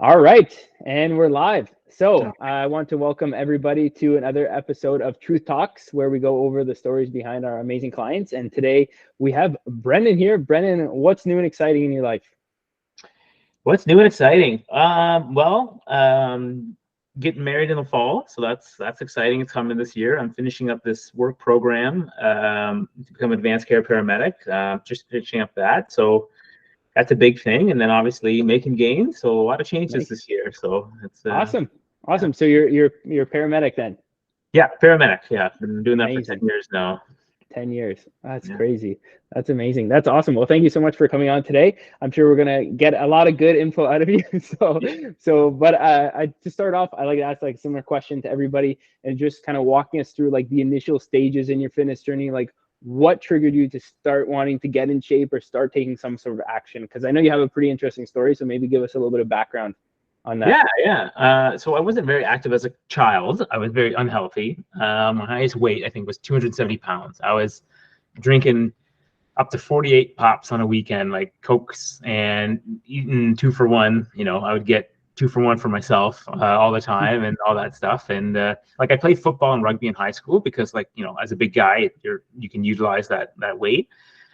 All right, and we're live. So I want to welcome everybody to another episode of Truth Talks, where we go over the stories behind our amazing clients. And today we have Brennan here. Brennan, what's new and exciting in your life? What's new and exciting? Getting married in the fall, so that's exciting. It's coming this year. I'm finishing up this work program to become an advanced care paramedic. Just finishing up that, so that's a big thing. And then obviously making gains. So a lot of changes Nice. this year. So it's Awesome. yeah, Awesome. So you're a paramedic then. yeah, paramedic. Yeah, been doing that for 10 Amazing. years now. 10 years. That's Yeah. crazy. That's amazing. That's awesome. Well, thank you so much for coming on today. I'm sure we're gonna get a lot of good info out of you. But to start off, I like to ask like a similar question to everybody and just kind of walking us through like the initial stages in your fitness journey. Like, what triggered you to start wanting to get in shape or start taking some sort of action? Because I know you have a pretty interesting story, so maybe give us a little bit of background on that. Yeah. So I wasn't very active as a child. I was very unhealthy. My highest weight, I think, was 270 pounds. I was drinking up to 48 pops on a weekend, like Cokes, and eating 2 for 1. I would get 2 for 1 for myself all the time and all that stuff. And like I played football and rugby in high school because, like, as a big guy, you can utilize that weight.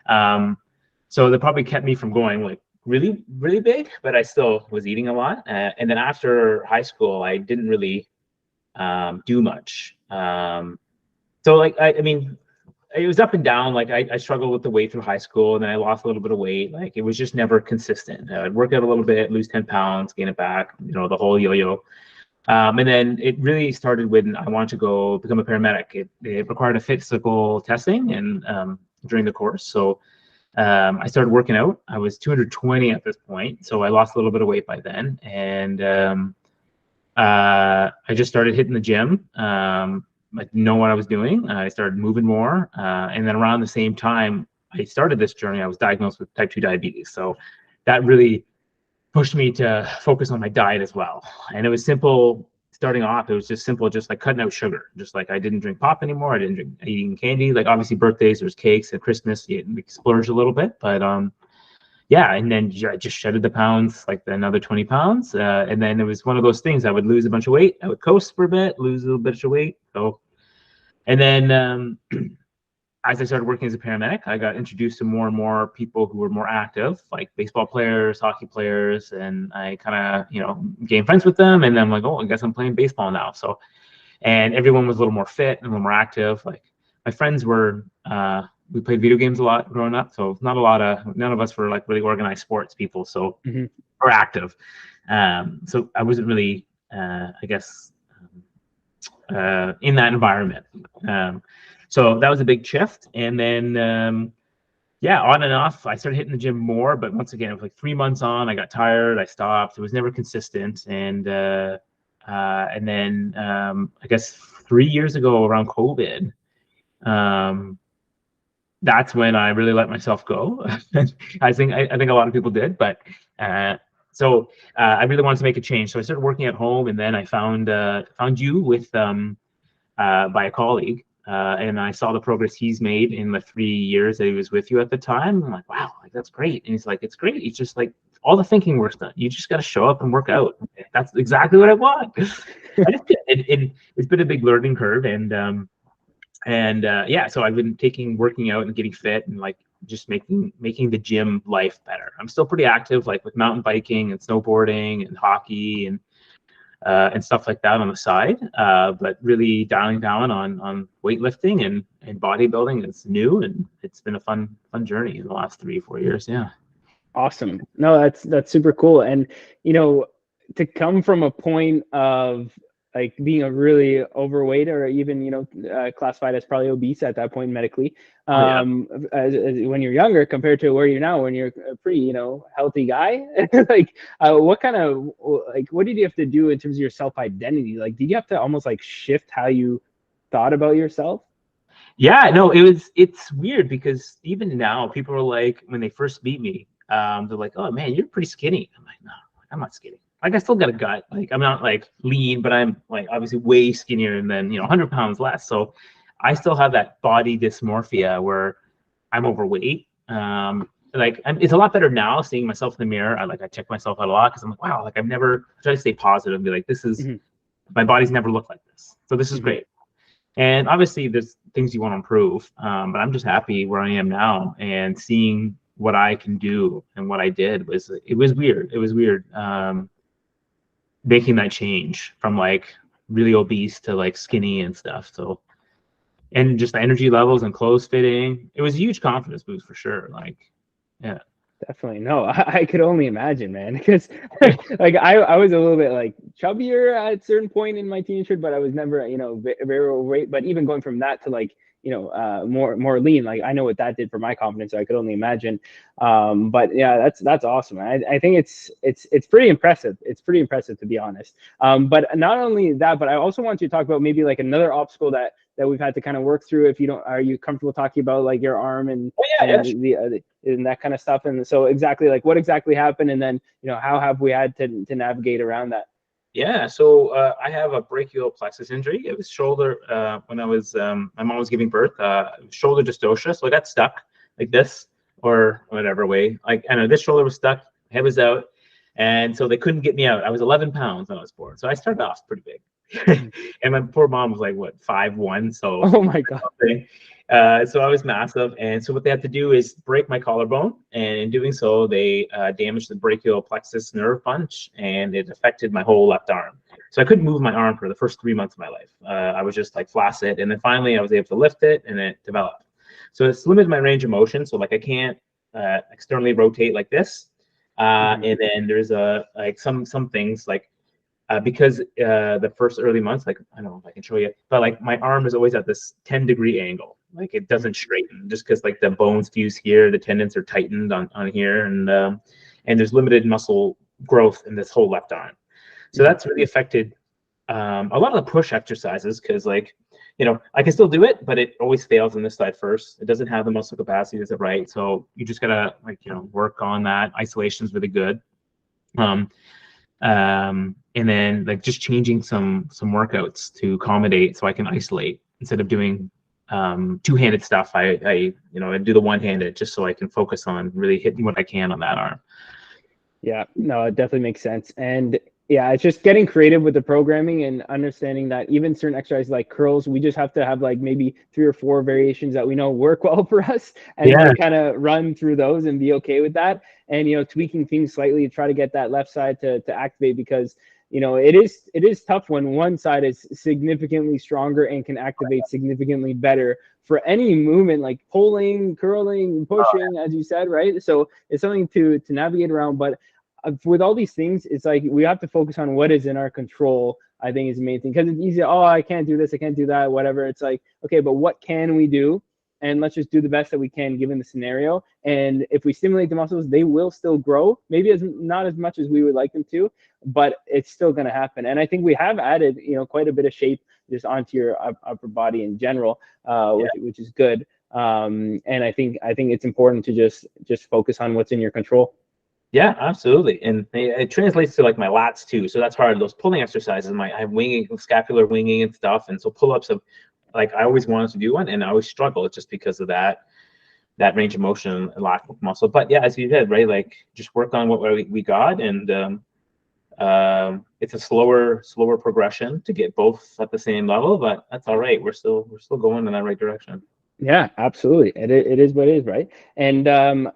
So that probably kept me from going like really, really big, but I still was eating a lot. And then after high school, I didn't really do much. So like, I mean, it was up and down. Like I struggled with the weight through high school, and then I lost a little bit of weight. Like it was just never consistent. I'd work out a little bit, lose 10 pounds, gain it back, the whole yo-yo. And then it really started when I wanted to go become a paramedic. It required a physical testing and during the course. So I started working out. I was 220 at this point, so I lost a little bit of weight by then. And I just started hitting the gym. I didn't know what I was doing. I started moving more. And then around the same time I started this journey, I was diagnosed with type 2 diabetes. So that really pushed me to focus on my diet as well. And it was simple starting off. It was just simple, just like cutting out sugar. Just like I didn't drink pop anymore. I didn't drink eating candy. Like obviously birthdays, there's cakes at Christmas, you splurge a little bit. But yeah, and then I just shedded the pounds, like another 20 pounds. And then it was one of those things. I would lose a bunch of weight. I would coast for a bit, lose a little bit of weight. So, and then as I started working as a paramedic, I got introduced to more and more people who were more active, like baseball players, hockey players, and I kind of, gained friends with them. And then I'm like, oh, I guess I'm playing baseball now. So, and everyone was a little more fit and a little more active. Like my friends were, we played video games a lot growing up. So none of us were like really organized sports people. So or active. So I wasn't really, I guess, in that environment. So that was a big shift. And then, yeah, on and off, I started hitting the gym more. But once again, it was like 3 months on, I got tired, I stopped. It was never consistent. And then I guess 3 years ago around COVID, that's when I really let myself go. I think a lot of people did, but I really wanted to make a change. So I started working at home, and then I found you with by a colleague, and I saw the progress he's made in the 3 years that he was with you at the time. I'm like, wow, like that's great. And he's like, it's great. It's just like all the thinking work's done. You just got to show up and work out. That's exactly what I want. It's been a big learning curve, and yeah, so I've been working out and getting fit and like just making the gym life better. I'm still pretty active, like with mountain biking and snowboarding and hockey and stuff like that on the side, but really dialing down on weightlifting and bodybuilding is new, and it's been a fun journey in the last 3 or 4 years. Yeah. Awesome. No, that's super cool. And to come from a point of like being a really overweight or even classified as probably obese at that point medically, Yeah. as when you're younger compared to where you're now when you're a pretty healthy guy. Like what kind of like what did you have to do in terms of your self identity? Like did you have to almost like shift how you thought about yourself? Yeah, no, it's weird because even now people are like, when they first meet me, they're like, oh man, you're pretty skinny. I'm like, no, I'm not skinny. Like I still got a gut. Like I'm not like lean, but I'm like obviously way skinnier than 100 pounds less. So I still have that body dysmorphia where I'm overweight. like it's a lot better now seeing myself in the mirror. I check myself out a lot because I'm like, wow, like I've never I try to stay positive and be like, this is Hmm. my body's never looked like this. So this is Hmm. great. And obviously there's things you want to improve. But I'm just happy where I am now and seeing what I can do and what I did it was weird. It was weird. Making that change from like really obese to like skinny and stuff. So, and just the energy levels and clothes fitting, it was a huge confidence boost for sure. Like, yeah. Definitely. No, I could only imagine, man, because like I was a little bit like chubbier at a certain point in my teenagehood, but I was never, very overweight. But even going from that to like, more lean, like I know what that did for my confidence. So I could only imagine. But yeah, that's awesome. I think it's pretty impressive. It's pretty impressive, to be honest. But not only that, but I also want you to talk about maybe like another obstacle that we've had to kind of work through. If you don't, are you comfortable talking about like your arm and Oh, yeah, yeah, sure. the and that kind of stuff? And so exactly like what exactly happened, and then how have we had to navigate around that? Yeah, so I have a brachial plexus injury. It was shoulder when I was my mom was giving birth. Shoulder dystocia, so I got stuck like this or whatever way. Like I know this shoulder was stuck, head was out, and so they couldn't get me out. I was 11 pounds when I was born, so I started off pretty big. And my poor mom was like what 5'1", so Oh my god. so I was massive, and so what they had to do is break my collarbone, and in doing so, they damaged the brachial plexus nerve bunch, and it affected my whole left arm. So I couldn't move my arm for the first 3 months of my life. I was just like flaccid, and then finally I was able to lift it, and it developed. So it's limited my range of motion. So like I can't externally rotate like this, Mhm. and then there's like some things like because the first early months, like I don't know if I can show you, but like my arm is always at this 10-degree angle. Like it doesn't straighten just because like the bones fuse here, the tendons are tightened on here, and there's limited muscle growth in this whole left arm. So Mhm. that's really affected a lot of the push exercises because like I can still do it, but it always fails on this side first. It doesn't have the muscle capacity as it right. So you just gotta like work on that. Isolation is really good. Um, and then like just changing some workouts to accommodate so I can isolate instead of doing two-handed stuff. I do the one-handed just so I can focus on really hitting what I can on that arm. Yeah, no, it definitely makes sense. And yeah, it's just getting creative with the programming and understanding that even certain exercises like curls, we just have to have like maybe 3 or 4 variations that we know work well for us and Yeah. like kind of run through those and be okay with that. And tweaking things slightly to try to get that left side to activate, because it is tough when one side is significantly stronger and can activate significantly better for any movement like pulling, curling, pushing, as you said, right? So it's something to navigate around. But with all these things, it's like we have to focus on what is in our control. I think is the main thing, because it's easy. Oh, I can't do this, I can't do that, whatever. It's like, okay, but what can we do? And let's just do the best that we can given the scenario. And if we stimulate the muscles, they will still grow. Maybe not as much as we would like them to, but it's still going to happen. And I think we have added, quite a bit of shape just onto your upper body in general, which is good. And I think it's important to just focus on what's in your control. Yeah, absolutely. And it translates to like my lats too. So that's hard. Those pulling exercises, I have winging, scapular winging and stuff. And so pull-ups have like I always wanted to do one and I always struggle just because of that range of motion and lack of muscle. But yeah, as you said, right, like just work on what we got, and it's a slower progression to get both at the same level, but that's all right. We're still going in that right direction. Yeah, absolutely. It is what it is, right? And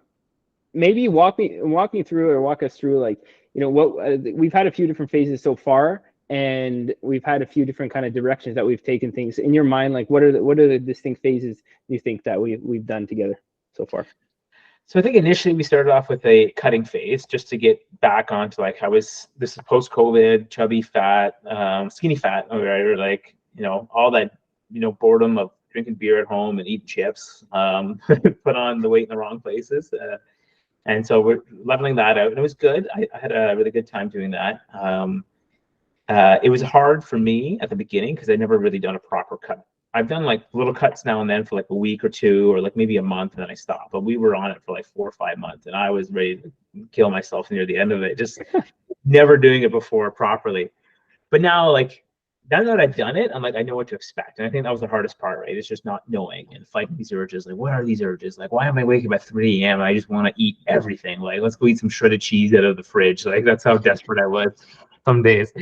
maybe walk me through, or walk us through, like what we've had a few different phases so far, and we've had a few different kind of directions that we've taken things. In your mind, like what are the distinct phases you think that we've done together so far? So I think initially we started off with a cutting phase just to get back onto like this is post-COVID, chubby fat, skinny fat, or like, all that, boredom of drinking beer at home and eating chips, put on the weight in the wrong places. And so we're leveling that out, and it was good. I had a really good time doing that. It was hard for me at the beginning because I'd never really done a proper cut. I've done like little cuts now and then for like a week or two, or like maybe a month, and then I stopped. But we were on it for like 4 or 5 months, and I was ready to kill myself near the end of it, just never doing it before properly. But now, like now that I've done it, I'm like, I know what to expect. And I think that was the hardest part, right? It's just not knowing and fighting these urges. Like, what are these urges? Like, why am I waking up at 3 a.m.? I just want to eat everything. Like, let's go eat some shredded cheese out of the fridge. Like, that's how desperate I was some days.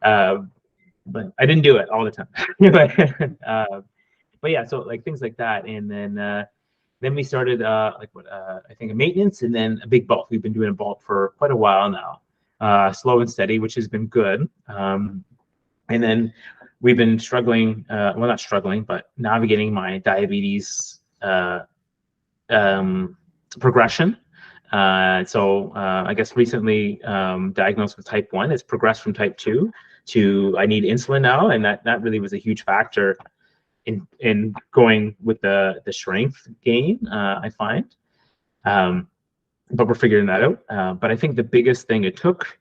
But I didn't do it all the time. But yeah, so like things like that. And then we started I think a maintenance and then a big bulk. We've been doing a bulk for quite a while now, slow and steady, which has been good. And then we've been struggling, well, not struggling, but navigating my diabetes progression. So I guess recently diagnosed with type 1. It's progressed from type 2 to I need insulin now. And that really was a huge factor in going with the strength gain, I find. But we're figuring that out. But I think the biggest thing it took,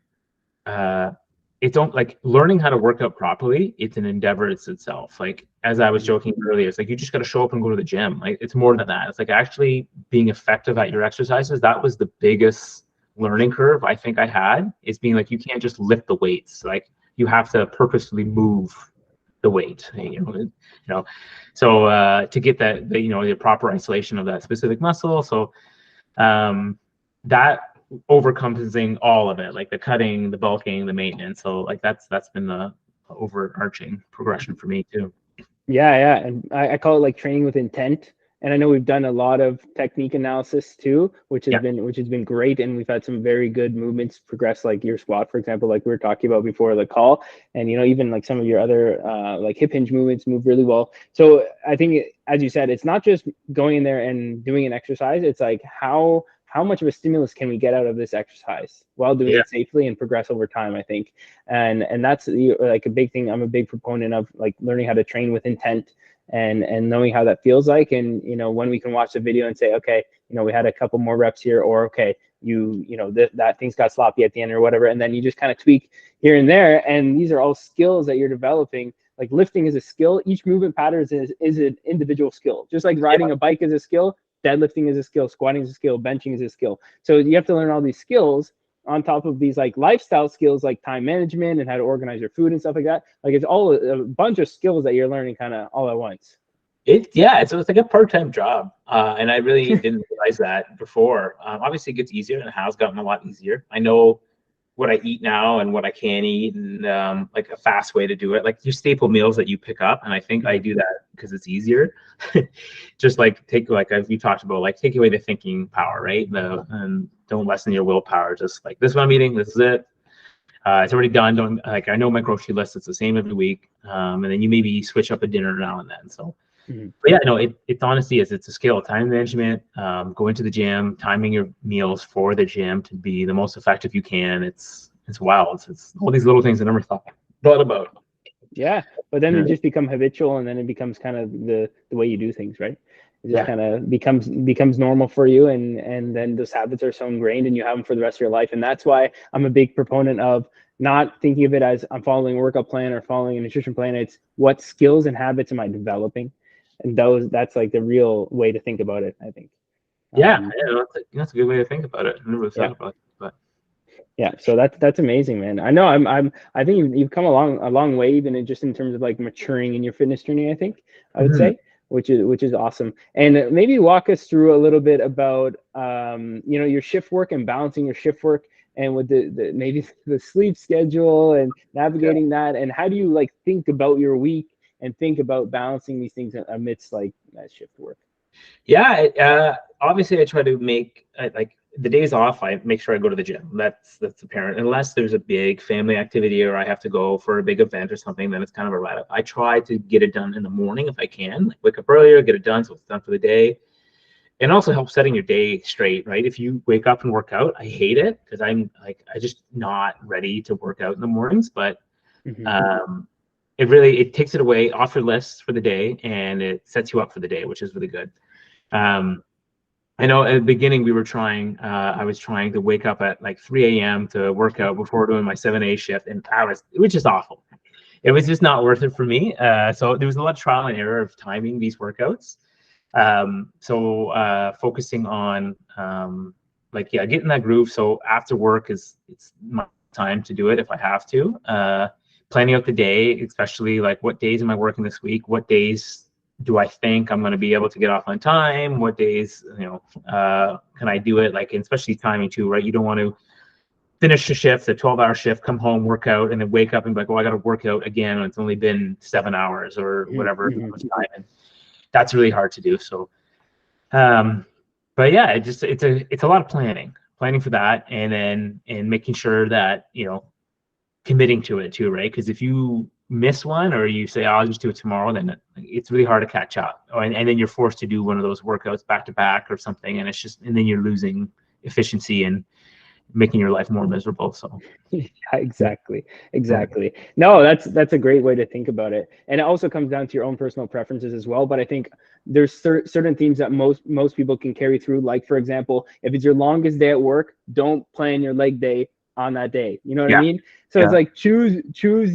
like learning how to work out properly. It's an endeavor itself. Like as I was joking earlier, it's like you just got to show up and go to the gym. Like it's more than that. It's like actually being effective at your exercises. That was the biggest learning curve I think I had, is being like, you can't just lift the weights. Like you have to purposefully move the weight, so to get that, the proper isolation of that specific muscle. So that overcompensating all of it, like the cutting, the bulking, the maintenance. So like that's been the overarching progression for me too. Yeah, and I call it like training with intent. And I know we've done a lot of technique analysis too, which has been great. And we've had some very good movements progress, like your squat, for example, like we were talking about before the call. And even like some of your other like hip hinge movements move really well. So I think, as you said, it's not just going in there and doing an exercise. It's like how much of a stimulus can we get out of this exercise while doing it safely and progress over time, I think. And that's like a big thing. I'm a big proponent of like learning how to train with intent and knowing how that feels like. And, when we can watch the video and say, okay, we had a couple more reps here, or, okay, that thing's got sloppy at the end or whatever. And then you just kind of tweak here and there. And these are all skills that you're developing. Like lifting is a skill. Each movement pattern is an individual skill. Just like riding a bike is a skill, deadlifting is a skill, squatting is a skill, benching is a skill. So you have to learn all these skills on top of these like lifestyle skills, like time management and how to organize your food and stuff like that. Like it's all a bunch of skills that you're learning kind of all at once. It's like a part-time job, and I really didn't realize that before. Obviously, it gets easier, and it has gotten a lot easier. I know what I eat now and what I can eat, and like a fast way to do it, like your staple meals that you pick up. And I think I do that because it's easier. Just like as you talked about, like take away the thinking power, right? And don't lessen your willpower. Just like, this is what I'm eating. This is it. It's already done. Don't, like, I know my grocery list. It's the same every week. And then you maybe switch up a dinner now and then. So. But yeah, no, it's honestly it's a skill. Time management, going to the gym, timing your meals for the gym to be the most effective you can. It's wild. It's all these little things I never thought about. Yeah, but then it just become habitual, and then it becomes kind of the way you do things, right? It just kind of becomes normal for you, and then those habits are so ingrained, and you have them for the rest of your life. And that's why I'm a big proponent of not thinking of it as I'm following a workout plan or following a nutrition plan. It's what skills and habits am I developing? And that's like the real way to think about it, I think. That's a good way to think about it. I never thought about it, but yeah, so that's amazing, man. I know I think you've come a long way, even just in terms of like maturing in your fitness journey, I think I would say, which is awesome. And maybe walk us through a little bit about your shift work and balancing your shift work, and with the maybe the sleep schedule and navigating that, and how do you like think about your week and think about balancing these things amidst like that shift work? Obviously I try to make like the days off, I make sure I go to the gym. That's apparent. Unless there's a big family activity or I have to go for a big event or something, then it's kind of a write-up. I try to get it done in the morning if I can, like wake up earlier, get it done so it's done for the day. And also helps setting your day straight, right? If you wake up and work out, I hate it because I'm like, I just not ready to work out in the mornings, but it takes it away off your list for the day, and it sets you up for the day, which is really good. I know at the beginning I was trying to wake up at like 3 a.m. to work out before doing my 7A shift, and it was just awful. It was just not worth it for me. So there was a lot of trial and error of timing these workouts. Focusing on getting that groove. So after work it's my time to do it if I have to. planning out the day, especially like what days am I working this week? What days do I think I'm going to be able to get off on time? What days, can I do it? Like, and especially timing too, right? You don't want to finish a shift, a 12-hour shift, come home, work out, and then wake up and be like, oh, I got to work out again. And it's only been 7 hours or whatever. And that's really hard to do. So, but yeah, it's a lot of planning for that. And making sure that, committing to it too, right? Because if you miss one or you say, oh, I'll just do it tomorrow, then it's really hard to catch up. And then you're forced to do one of those workouts back to back or something. And and then you're losing efficiency and making your life more miserable. So yeah, exactly. No, that's a great way to think about it. And it also comes down to your own personal preferences as well. But I think there's certain themes that most people can carry through. Like, for example, if it's your longest day at work, don't plan your leg day on that day. You know what I mean? So it's like choose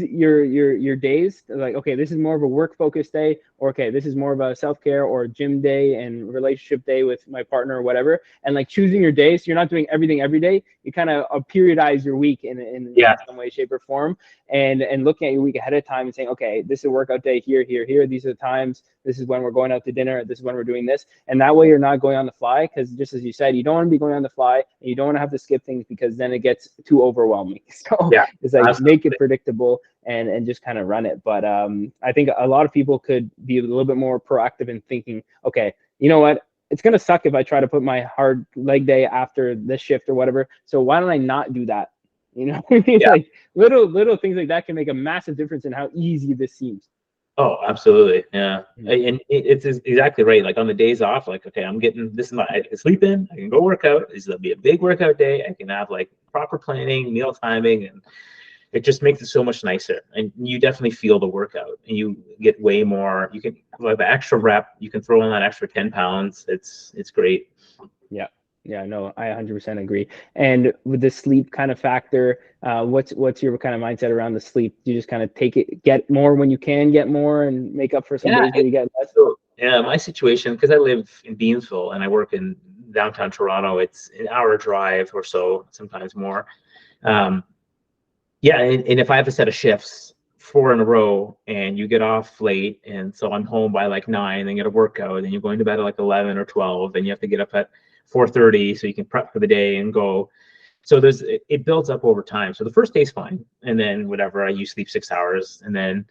your days. Like, okay, this is more of a work focused day, or okay, this is more of a self-care or gym day and relationship day with my partner or whatever. And like choosing your days, so you're not doing everything every day. You kind of periodize your week in some way, shape, or form, and looking at your week ahead of time and saying, okay, this is a workout day here. These are the times. This is when we're going out to dinner. This is when we're doing this. And that way you're not going on the fly, because just as you said, you don't want to be going on the fly and you don't want to have to skip things, because then it gets too overwhelming. So it's like make it predictable and just kind of run it. But I think a lot of people could be a little bit more proactive in thinking, okay, you know what? It's going to suck if I try to put my hard leg day after this shift or whatever. So why don't I not do that? Like little things like that can make a massive difference in how easy this seems. Oh, absolutely. Yeah. And it's exactly right. Like on the days off, like, okay, I'm getting this, I can sleep in, I can go work out. This will be a big workout day. I can have like proper planning, meal timing, and it just makes it so much nicer. And you definitely feel the workout, and you get way more. You can like the extra rep, you can throw in that extra 10 pounds. It's great. Yeah, no, I 100% agree. And with the sleep kind of factor, what's your kind of mindset around the sleep? Do you just kind of get more when you can get more and make up for some days where you get less? So, my situation, because I live in Beamsville and I work in downtown Toronto, it's an hour drive or so, sometimes more. And if I have a set of shifts, 4 in a row, and you get off late, and so I'm home by like 9, then get a workout, and you're going to bed at like 11 or 12, and you have to get up at 4:30 so you can prep for the day and go. So it builds up over time. So the first day's fine, and then whatever, you sleep 6 hours, and then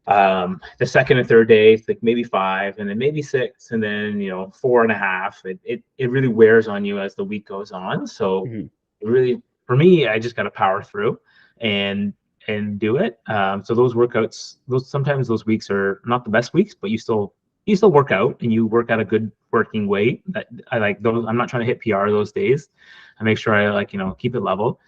the second and third day, it's like maybe 5, and then maybe 6, and then 4.5. It really wears on you as the week goes on. So really, for me, I just got to power through and do it. So those workouts, sometimes those weeks are not the best weeks, but you still work out, and you work at a good working weight. That I like those. I'm not trying to hit PR those days. I make sure I keep it level.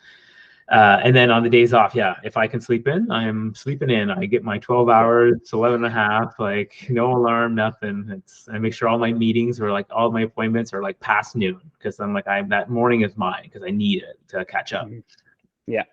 And then on the days off, if I can sleep in, I'm sleeping in. I get my 12 hours, 11 and a half, like no alarm, nothing. I make sure all my meetings or like all my appointments are like past noon, because I'm like, that morning is mine, because I need it to catch up. Yeah.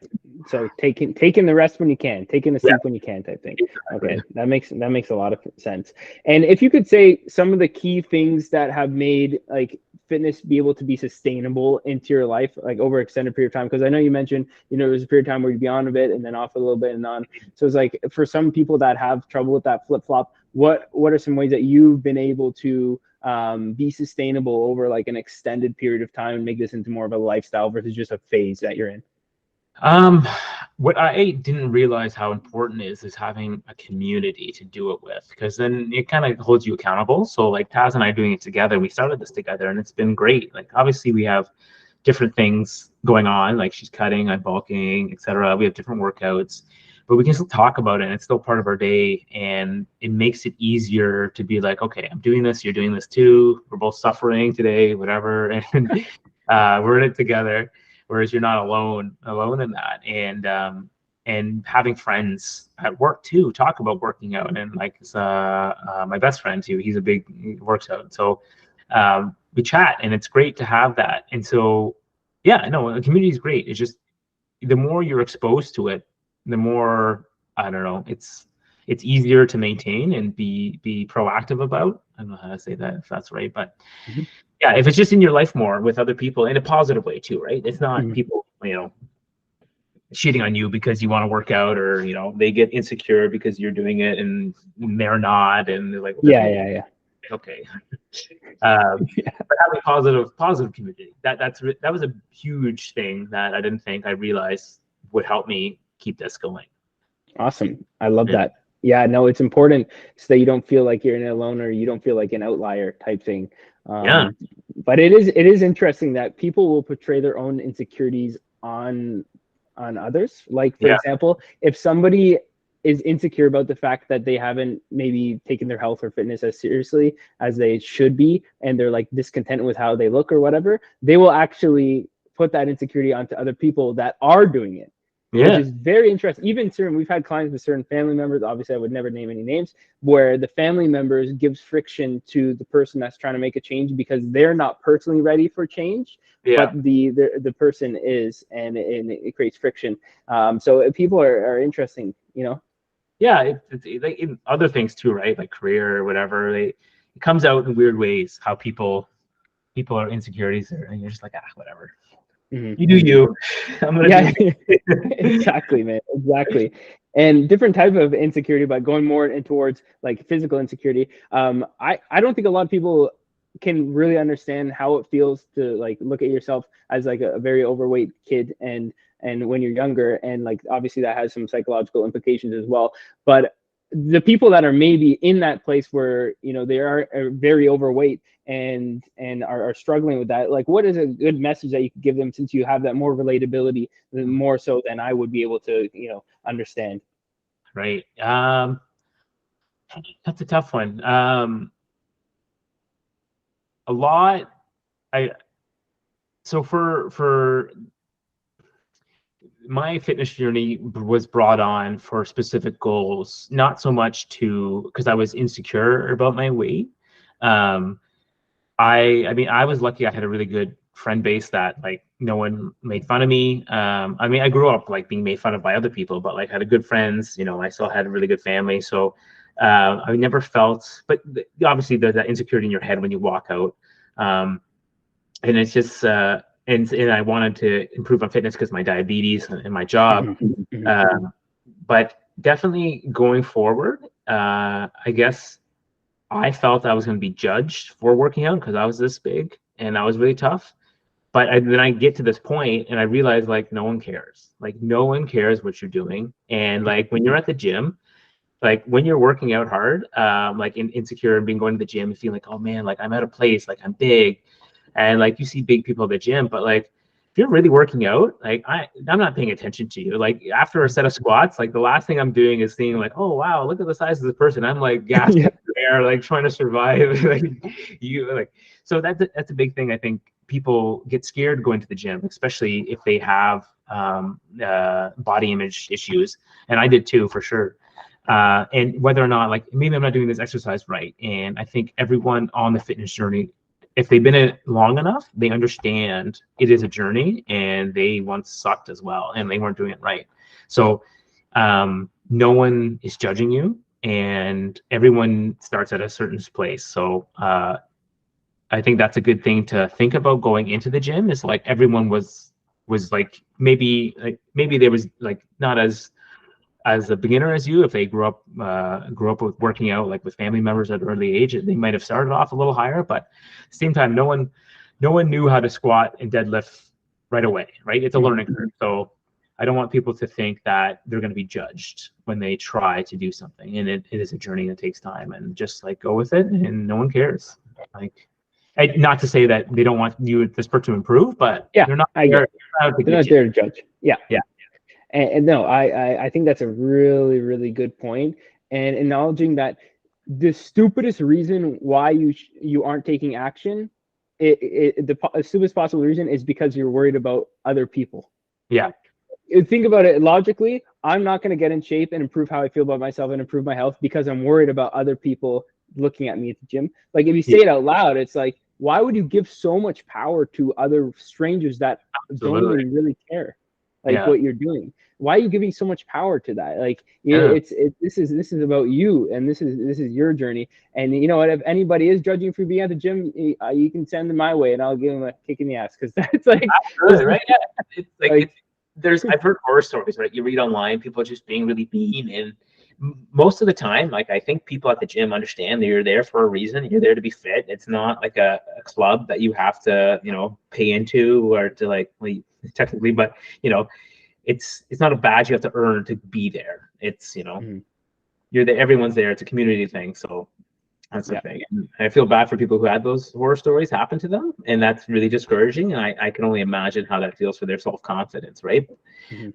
So taking the rest when you can, taking the sleep when you can, type thing. Okay, that makes a lot of sense. And if you could say some of the key things that have made like fitness be able to be sustainable into your life, like over an extended period of time, because I know you mentioned there's a period of time where you'd be on a bit and then off a little bit and on. So it's like for some people that have trouble with that flip flop, what are some ways that you've been able to be sustainable over like an extended period of time and make this into more of a lifestyle versus just a phase that you're in? What I didn't realize how important is having a community to do it with, because then it kind of holds you accountable. So like Taz and I doing it together, we started this together, and it's been great. Like obviously we have different things going on, like she's cutting, I'm bulking, etc. We have different workouts, but we can still talk about it, and it's still part of our day, and it makes it easier to be like, okay, I'm doing this, you're doing this too, we're both suffering today, whatever, and we're in it together. Whereas you're not alone in that, and having friends at work too talk about working out, and like my best friend too, he works out, so we chat, and it's great to have that. And so the community is great. It's just the more you're exposed to it, the more, I don't know, it's easier to maintain and be proactive about. I don't know how to say that, if that's right, but if it's just in your life more with other people in a positive way too, right? It's not people, cheating on you because you want to work out, or they get insecure because you're doing it and they're not, and they're like, well, Yeah. okay. But having positive community, that was a huge thing that I didn't think I realized would help me keep this going. Awesome. I love Yeah. that. Yeah, no, it's important so that you don't feel like you're in a loner, you don't feel like an outlier type thing. Yeah. But it is interesting that people will portray their own insecurities on others. Like, for Yeah. example, if somebody is insecure about the fact that they haven't maybe taken their health or fitness as seriously as they should be, and they're like discontent with how they look or whatever, they will actually put that insecurity onto other people that are doing it, which Yeah. is very interesting. Even we've had clients with certain family members, obviously I would never name any names, where the family members gives friction to the person that's trying to make a change because they're not personally ready for change, Yeah. but the person is, and it creates friction. So people are interesting, Yeah. It's like in other things too, right? Like career or whatever. It comes out in weird ways how people are insecurities, and you're just like, whatever. Mm-hmm. You do you. I'm gonna Yeah, do. exactly, man. Exactly. And different type of insecurity, but going more in towards like physical insecurity. I don't think a lot of people can really understand how it feels to like look at yourself as like a very overweight kid, and when you're younger, and like obviously that has some psychological implications as well. But the people that are maybe in that place where they are very overweight and are struggling with that, like what is a good message that you could give them, since you have that more relatability more so than I would be able to understand? Right. That's a tough one. A lot. I so for my fitness journey was brought on for specific goals, not so much because I was insecure about my weight. Um, I mean, I was lucky. I had a really good friend base that like no one made fun of me. I mean, I grew up like being made fun of by other people, but like had a good friends. I still had a really good family, so I never felt. But obviously, there's that insecurity in your head when you walk out, and it's just. And I wanted to improve on fitness because my diabetes and my job. But definitely going forward, I guess I felt I was going to be judged for working out because I was this big and I was really tough. But then I get to this point and I realize like no one cares. Like no one cares what you're doing. And like when you're at the gym, like when you're working out hard, like insecure and being going to the gym and feeling like, oh man, like I'm out of place, like I'm big. And like you see big people at the gym, but like if you're really working out, like I'm not paying attention to you. Like after a set of squats, like the last thing I'm doing is seeing like, oh wow, look at the size of the person. I'm like gasping Yeah. for air, like trying to survive. So that's a big thing. I think people get scared going to the gym, especially if they have body image issues, and I did too for sure. And whether or not like maybe I'm not doing this exercise right, and I think everyone on the fitness journey, if they've been in it long enough, they understand it is a journey, and they once sucked as well, and they weren't doing it right. So no one is judging you, and everyone starts at a certain place. So I think that's a good thing to think about going into the gym. Is like everyone was like maybe there was like not as a beginner as you, if they grew up with working out like with family members at an early age, they might have started off a little higher, but at the same time no one knew how to squat and deadlift right away, right? It's a learning curve. So I don't want people to think that they're going to be judged when they try to do something, and it is a journey that takes time, and just like go with it, and no one cares. Like, not to say that they don't want this person to improve, but Yeah, they're not I get it. to They're get not you. there to judge. Yeah. Yeah. And no, I think that's a really, really good point. And acknowledging that the stupidest reason why you aren't taking action, the stupidest possible reason is because you're worried about other people. Yeah. Think about it logically. I'm not going to get in shape and improve how I feel about myself and improve my health because I'm worried about other people looking at me at the gym. Like if you say it out loud, it's like, why would you give so much power to other strangers that don't Absolutely. even really care like Yeah. what you're doing? Why are you giving so much power to that? Like Yeah. this is about you, and this is your journey. And you know what? If anybody is judging for being at the gym, you can send them my way, and I'll give them a kick in the ass, because that's like Absolutely, right? Yeah. It's like I've heard horror stories, right? You read online, people just being really mean, and most of the time, like, I think people at the gym understand that you're there for a reason. You're there to be fit. It's not like a club that you have to, pay into, or to, like, well, technically, but it's not a badge you have to earn to be there. It's, you're there, everyone's there. It's a community thing. So that's the thing. And I feel bad for people who had those horror stories happen to them, and that's really discouraging. And I can only imagine how that feels for their self-confidence, right?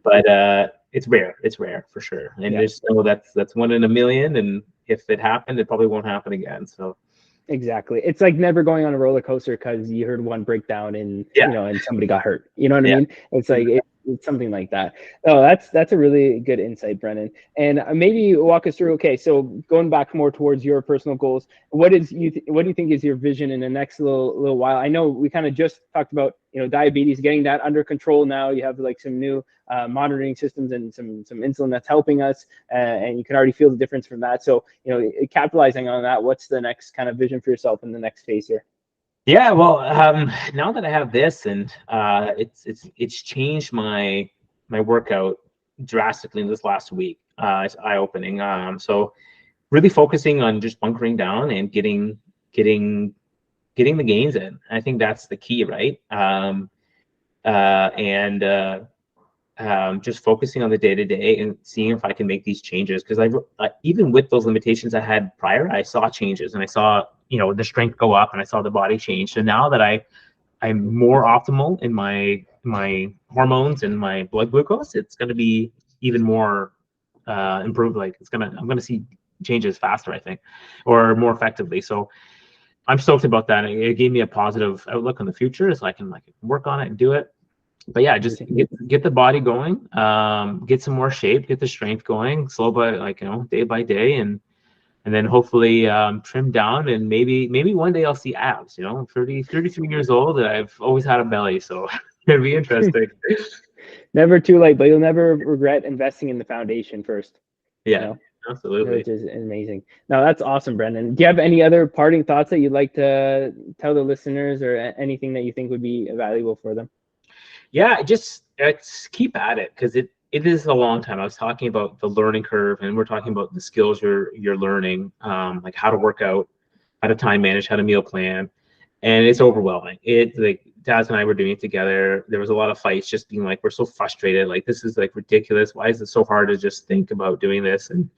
But it's rare. It's rare for sure. And just know that's 1 in a million. And if it happened, it probably won't happen again. So exactly. It's like never going on a roller coaster because you heard one breakdown and and somebody got hurt. You know what I mean? It's like it's something like that. Oh, that's a really good insight, Brennan. And maybe walk us through. Okay, so going back more towards your personal goals, what do you think is your vision in the next little while? I know we kind of just talked about diabetes, getting that under control now. You have like some new monitoring systems and some insulin that's helping us, and you can already feel the difference from that. So capitalizing on that, what's the next kind of vision for yourself in the next phase here? Yeah, well, now that I have this, and it's changed my workout drastically in this last week. It's eye-opening. So really focusing on just bunkering down and getting the gains in. I think that's the key, right? Just focusing on the day-to-day and seeing if I can make these changes, because I even with those limitations I had prior, I saw changes, and I saw the strength go up, and I saw the body change. So now that I'm more optimal in my hormones and my blood glucose, it's going to be even more improved. Like I'm going to see changes faster, I think, or more effectively. So I'm stoked about that. It gave me a positive outlook on the future, so I can work on it and do it. But yeah, just get the body going, get some more shape, get the strength going, slow by day by day, and then hopefully trim down, and maybe one day I'll see abs. 33 years old, and I've always had a belly, so it'd be interesting. Never too late, but you'll never regret investing in the foundation first. Yeah, absolutely. Which is amazing. No, that's awesome, Brendan. Do you have any other parting thoughts that you'd like to tell the listeners, or anything that you think would be valuable for them? Yeah, just keep at it, because it is a long time. I was talking about the learning curve, and we're talking about the skills you're learning, like how to work out, how to time manage, how to meal plan, and it's overwhelming. Like Taz and I were doing it together. There was a lot of fights, just being like, we're so frustrated. Like, this is like ridiculous. Why is it so hard to just think about doing this? And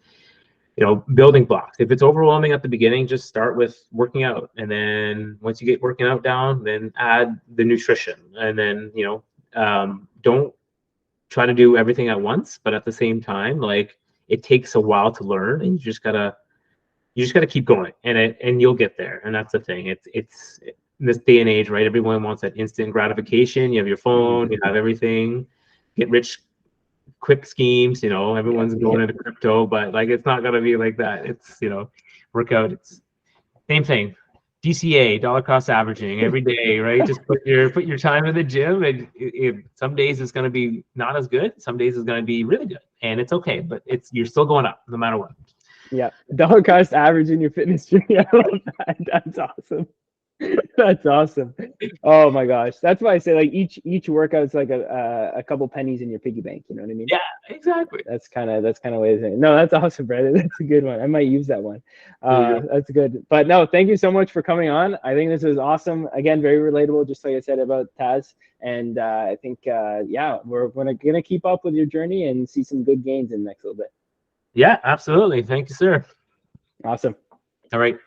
building blocks. If it's overwhelming at the beginning, just start with working out, and then once you get working out down, then add the nutrition, and then don't try to do everything at once, but at the same time, like, it takes a while to learn, and you just gotta keep going, and you'll get there. And that's the thing. It's in this day and age, right? Everyone wants that instant gratification. You have your phone, you have everything, get rich quick schemes. Everyone's going into crypto, but like, it's not gonna be like that. It's workout. It's same thing. DCA, dollar cost averaging, every day, right? Just put your time in the gym, and some days it's going to be not as good. Some days it's going to be really good, and it's okay. But you're still going up no matter what. Yeah, dollar cost average in your fitness journey. I love that. That's awesome. That's awesome. Oh my gosh, that's why I say, like, each workout's like a couple pennies in your piggy bank. You know what I mean? Yeah, exactly. That's kind of way to say it. No, that's awesome, Brendan. That's a good one. I might use that one. That's good. But no, thank you so much for coming on. I think this was awesome. Again, very relatable, just like I said about Taz. And I think we're gonna keep up with your journey and see some good gains in the next little bit. Yeah, absolutely. Thank you, sir. Awesome. All right.